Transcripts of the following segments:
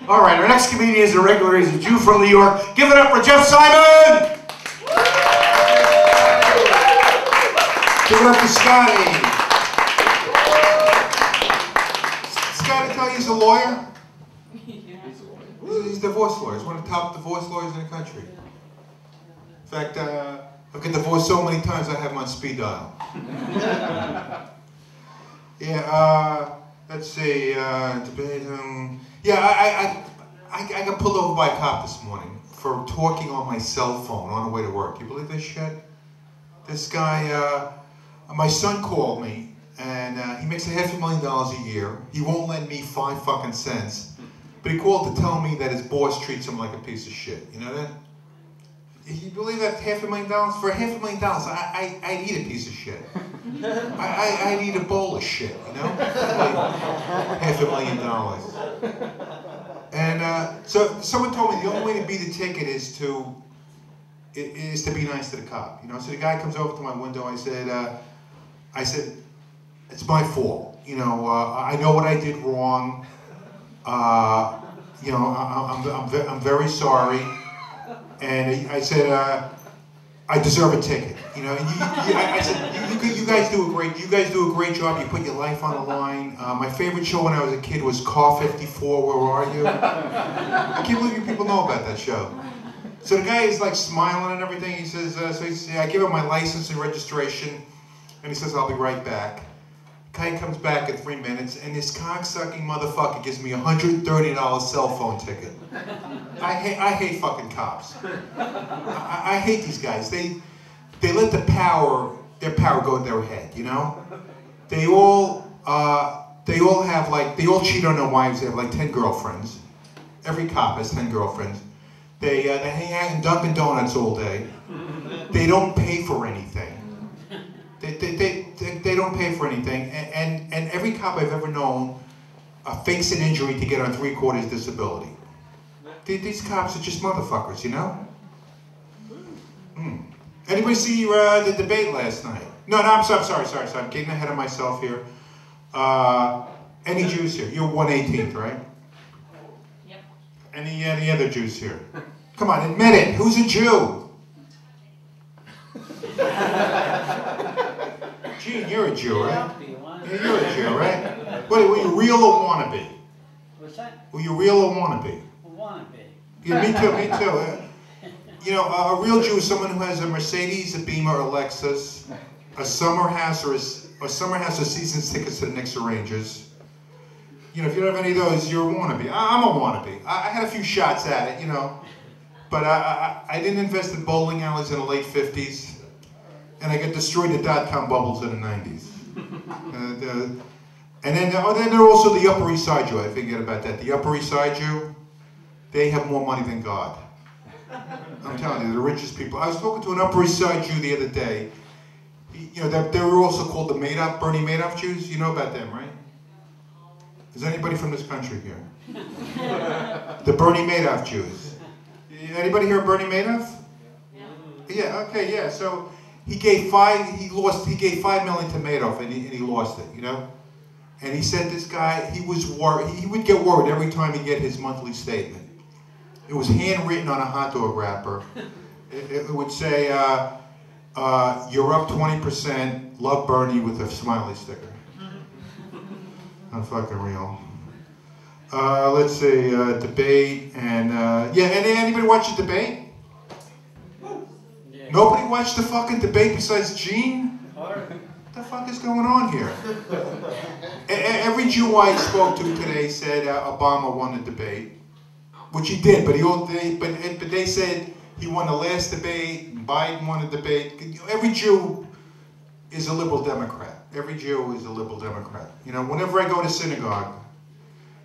All right, our next comedian is a regular. He's a Jew from New York. Give it up for Jeff Simon! Give it up for Scotty. Scotty tell you he's a lawyer? He's a divorce lawyer. He's one of the top divorce lawyers in the country. In fact, I've got divorced so many times I have him on speed dial. Yeah, let's see, debate, yeah, I got pulled over by a cop this morning for talking on my cell phone on the way to work. You believe this shit? This guy, my son called me, and he makes $500,000 a year. He won't lend me 5 fucking cents. But he called to tell me that his boss treats him like a piece of shit. You know that? You believe that $500,000? For $500,000, I need a piece of shit. I need a bowl of shit, you know? Like $500,000. And so someone told me the only way to beat the ticket is to be nice to the cop. You know, so the guy comes over to my window. I said, it's my fault. You know, I know what I did wrong. You know, I'm very sorry, and I said I deserve a ticket. You know, I said you guys do a great job. You put your life on the line. My favorite show when I was a kid was Car 54. Where are you? I can't believe you people know about that show. So the guy is like smiling and everything. He says, I give him my license and registration, and he says I'll be right back. Guy comes back in 3 minutes, and this cocksucking motherfucker gives me a $130 cell phone ticket. I hate fucking cops. I hate these guys. They let their power go to their head. You know, they all have like they all cheat on their wives. They have like 10 girlfriends. Every cop has 10 girlfriends. They hang out in Dunkin' Donuts all day. They don't pay for anything. They don't pay for anything, and every cop I've ever known fakes an injury to get on 3/4 disability. These cops are just motherfuckers, you know? Anybody see the debate last night? No, I'm sorry. I'm getting ahead of myself here. Any Jews here? You're 118th, right? Yep. Any other Jews here? Come on, admit it. Who's a Jew? Gene, you're a Jew, right? Yeah, you're a Jew, right? Wait, were you real or wannabe? What's that? Were you real or wannabe? Wannabe. Yeah, me too. You know, a real Jew is someone who has a Mercedes, a Beamer, a Lexus, a summer house or season tickets to the Knicks or Rangers. You know, if you don't have any of those, you're a wannabe. I'm a wannabe. I had a few shots at it, you know, but I didn't invest in bowling alleys in the late 50s. And I got destroyed the dot-com bubbles in the 90s. And then there are also the Upper East Side Jew. I forget about that. The Upper East Side Jew, they have more money than God. I'm telling you, the richest people. I was talking to an Upper East Side Jew the other day. You know, they were also called the Bernie Madoff Jews. You know about them, right? Is anybody from this country here? The Bernie Madoff Jews. Anybody hear of Bernie Madoff? Yeah. Okay. Yeah. So. He gave $5 million to Madoff, and he lost it, you know. And he said this guy, he was worried. He would get worried every time he'd get his monthly statement. It was handwritten on a hot dog wrapper. It would say, "You're up 20%. Love Bernie," with a smiley sticker. Not fucking real. Let's see, debate and yeah. Anybody watch the debate? Nobody watched the fucking debate besides Gene? What the fuck is going on here? Every Jew I spoke to today said Obama won the debate, which he did, but they said he won the last debate, Biden won the debate. Every Jew is a liberal Democrat. Every Jew is a liberal Democrat. You know, whenever I go to synagogue,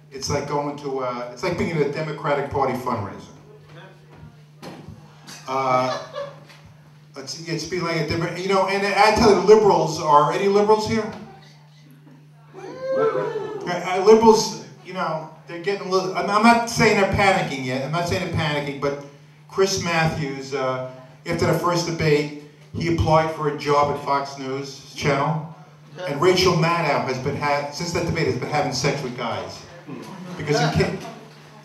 it's like going to, it's like being at a Democratic Party fundraiser. It's been like a different, you know, and I tell you, the liberals are, any liberals here? Liberals, you know, they're getting a little, I'm not saying they're panicking yet, but Chris Matthews, after the first debate, he applied for a job at Fox News Channel, and Rachel Maddow has been, since that debate, has been having sex with guys. Because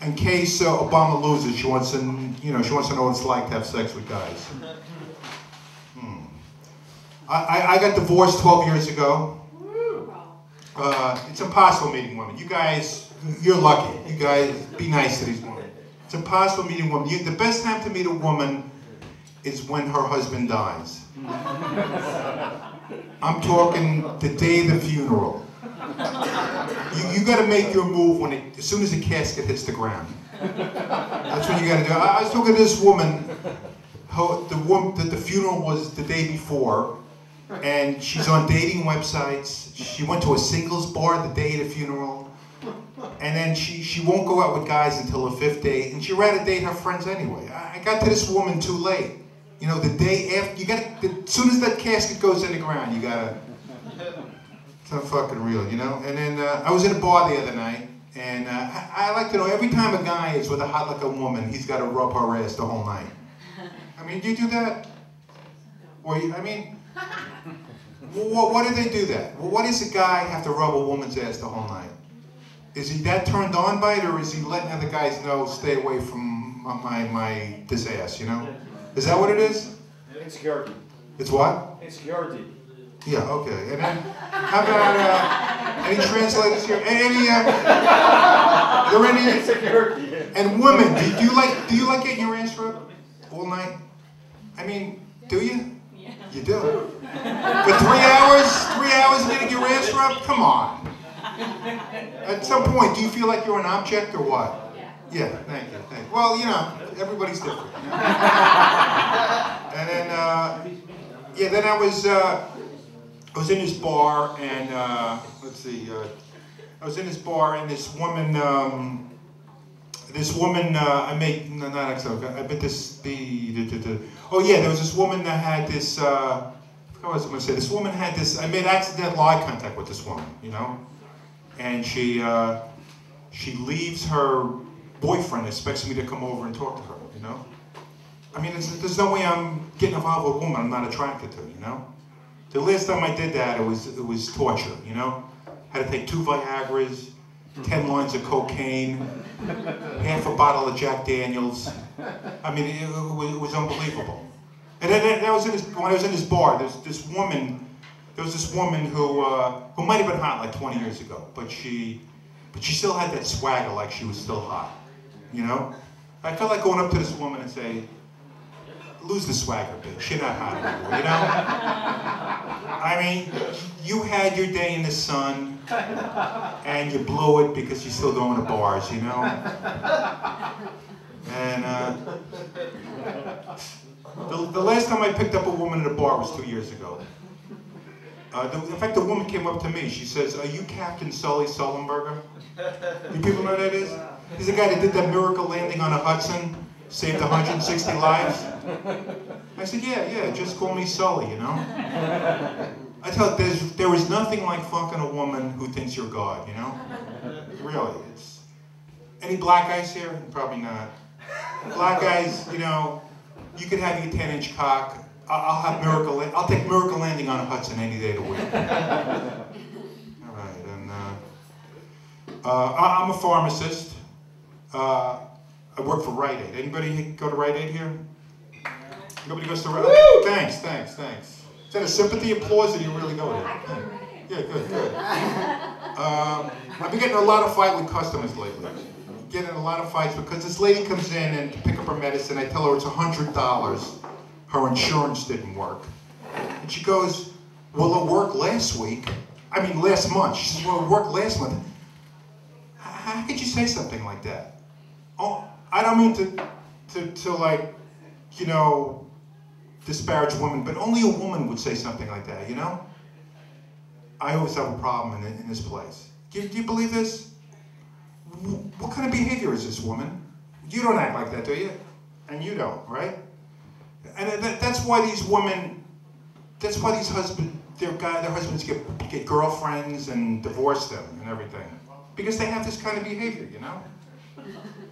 in case Obama loses, she wants to, she wants to know what it's like to have sex with guys. I got divorced 12 years ago. It's impossible meeting women. You guys, you're lucky. You guys, be nice to these women. It's impossible meeting women. The best time to meet a woman is when her husband dies. I'm talking the day of the funeral. You got to make your move as soon as the casket hits the ground. That's what you got to do. I was talking to this woman. The funeral was the day before, and she's on dating websites. She went to a singles bar the day of the funeral, and then she won't go out with guys until the 5th date, and she'd rather date her friends anyway. I got to this woman too late. The day after, as soon as that casket goes in the ground, you gotta, it's not fucking real, And then I was in a bar the other night, and I like to know, every time a guy is with a hot-looking woman, he's got to rub her ass the whole night. I mean, do you do that? Or, what do they do that? Well, what does a guy have to rub a woman's ass the whole night? Is he that turned on by it, or is he letting other guys know, stay away from this ass, Is that what it is? Insecurity. It's what? Insecurity. Yeah, okay. And then, how about, any translators here? Are there any? Insecurity. And women, do you like getting your ass rubbed all night? I mean, do you? Yeah. You do. For 3 hours getting your ass rubbed? Come on. At some point, do you feel like you're an object or what? Yeah, thank you. Well, everybody's different. And then, then I was in this bar, and let's see, I was in this bar, and this woman, I met there was this woman that had this, I was going to say, this woman had this, I made accidental eye contact with this woman, and she leaves her boyfriend, expects me to come over and talk to her, I mean, there's no way I'm getting involved with a woman I'm not attracted to, The last time I did that, it was torture, Had to take 2 Viagras, 10 lines of cocaine, half a bottle of Jack Daniels. I mean, it was unbelievable. And then when I was in this bar, there was this woman who might have been hot like 20 years ago, but she still had that swagger like she was still hot, I felt like going up to this woman and say, lose the swagger, bitch, you're not hot anymore, I mean, you had your day in the sun, and you blew it because you're still going to bars, And the last time I picked up a woman at a bar was 2 years ago. In fact, the woman came up to me. She says, "Are you Captain Sully Sullenberger?" You people know who that is? He's the guy that did that miracle landing on the Hudson, saved 160 lives. I said, yeah, just call me Sully, I tell you, there is nothing like fucking a woman who thinks you're God, Really, it's... Any black guys here? Probably not. Black guys, you could have your 10-inch cock. I'll take Miracle Landing on a Hudson any day of the week. All right, and I'm a pharmacist. I work for Rite Aid. Anybody go to Rite Aid here? Nobody goes to Rite Aid? Thanks. Is that a sympathy applause, or do you really go there? Yeah, good. I've been getting a lot of fight with customers lately. Getting a lot of fights because this lady comes in and to pick up her medicine. I tell her it's $100. Her insurance didn't work. And she goes, well, it worked last month. She says, well, it worked last month. How could you say something like that? Oh, I don't mean to disparage women, but only a woman would say something like that, I always have a problem in this place. Do you believe this? What kind of behavior is this, woman? You don't act like that, do you? And you don't, right? And that's why these women, their husbands get girlfriends and divorce them and everything. Because they have this kind of behavior, You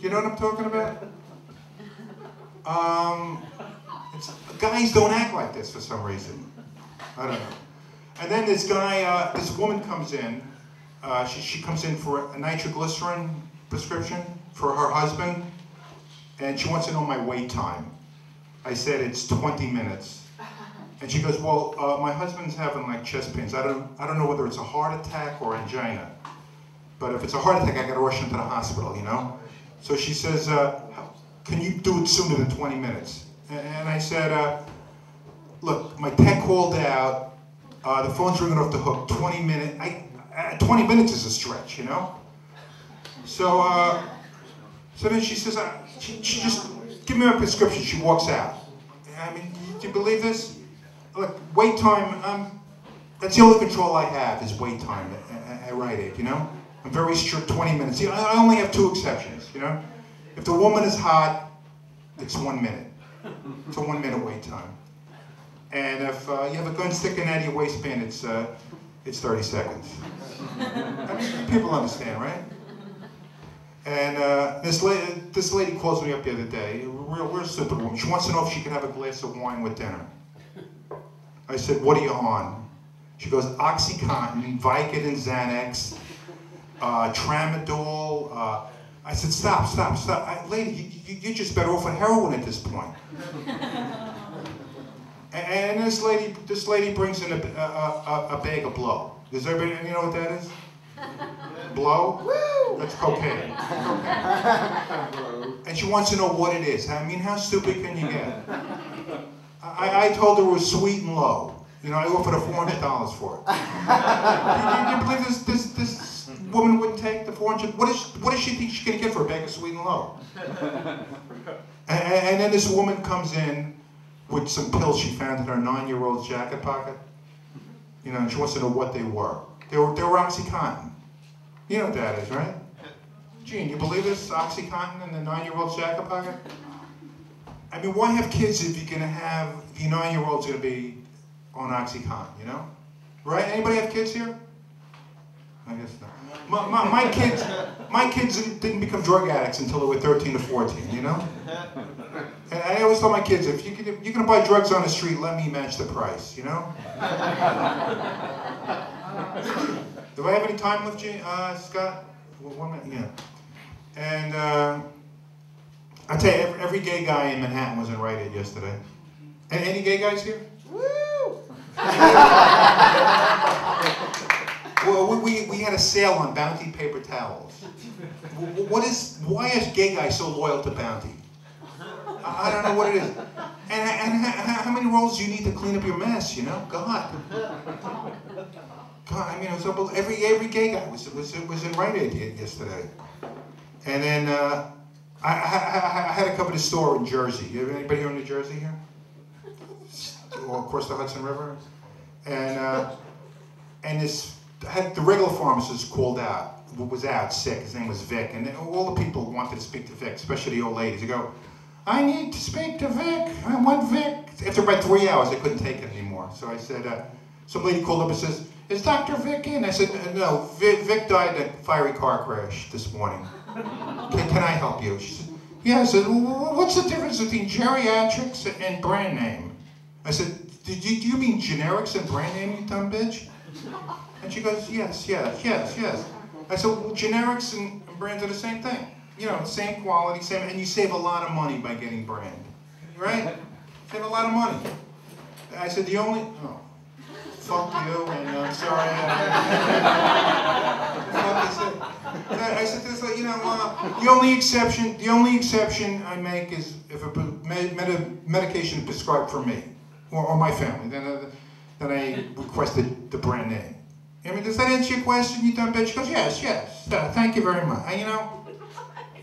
know what I'm talking about? Guys don't act like this for some reason. I don't know. And then this woman comes in. She comes in for a nitroglycerin prescription for her husband, and she wants to know my wait time. I said it's 20 minutes. And she goes, well, my husband's having like chest pains. I don't know whether it's a heart attack or angina. But if it's a heart attack, I gotta rush him to the hospital, you know? So she says, can you do it sooner than 20 minutes? And I said, look, my tech called out, the phone's ringing off the hook, 20 minutes. 20 minutes is a stretch, you know? So, so then she says, she just, give me my prescription, she walks out. I mean, do you believe this? Look, wait time, that's the only control I have is wait time at Rite Aid, you know? I'm very strict, 20 minutes. You know, I only have 2 exceptions, you know? If the woman is hot, it's 1 minute. It's a 1 minute wait time. And if you have a gun sticking out of your waistband, it's 30 seconds. I mean, people understand, right? And this lady calls me up the other day, a real simple woman. She wants to know if she can have a glass of wine with dinner. I said, what are you on? She goes, OxyContin, Vicodin, Xanax, Tramadol. I said, stop. Lady, you're just better off on heroin at this point. And this lady brings in a bag of blow. Does everybody know what that is? Blow? Woo! That's cocaine. And she wants to know what it is. I mean, how stupid can you get? I told her it was sweet and low. You know, I offered her $400 for it. Do you believe this woman wouldn't take the $400? What does she think she's going to get for a bag of sweet and low? And then this woman comes in with some pills she found in her 9-year-old's jacket pocket. You know, and she wants to know what they were. They were OxyContin. You know what that is, right? Gene, you believe this? OxyContin in the 9-year-old's jacket pocket? I mean, why have kids if you're going to have, the 9-year-old's going to be on OxyContin, you know? Right? Anybody have kids here? I guess not. My kids didn't become drug addicts until they were 13 to 14, you know? And I always tell my kids, if you're going to buy drugs on the street, let me match the price, you know? Do I have any time left, Scott? 1 minute, yeah. And I tell you, every gay guy in Manhattan was in Rite Aid yesterday. Any gay guys here? Woo! Well, we had a sale on Bounty paper towels. Why is gay guys so loyal to Bounty? I don't know what it is. And how many rolls do you need to clean up your mess, you know? God, I mean, it was every gay guy was in Rite Aid yesterday. And then I had to cover the store in Jersey. Anybody here in New Jersey here? Or across the Hudson River? And the regular pharmacist called out, was out sick. His name was Vic, and all the people wanted to speak to Vic, especially the old ladies. They go, I need to speak to Vic. I want Vic. After about 3 hours, I couldn't take it anymore. So I said, some lady called up and says, is Dr. Vic in? I said, no, Vic died in a fiery car crash this morning. Can I help you? She said, yeah. I said, well, what's the difference between geriatrics and brand name? I said, do you mean generics and brand name, you dumb bitch? And she goes, yes. I said, well, generics and brands are the same thing. You know, same quality, same, and you save a lot of money by getting brand, right? Save a lot of money. I said, fuck you, and I'm sorry. I said, this, you know, the only exception I make is if a medication is prescribed for me or my family, then I requested the brand name. I mean, does that answer your question, you dumb bitch? She goes, yes. Thank you very much. And, you know,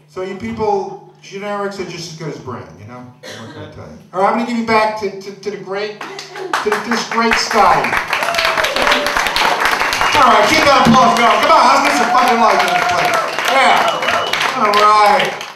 so you people, generics are just as good as brand, you know? What can I tell you? All right, I'm going to give you back to this great Scotty. All right, keep that applause going. Come on, let's get some fucking lights in this place. Yeah. All right.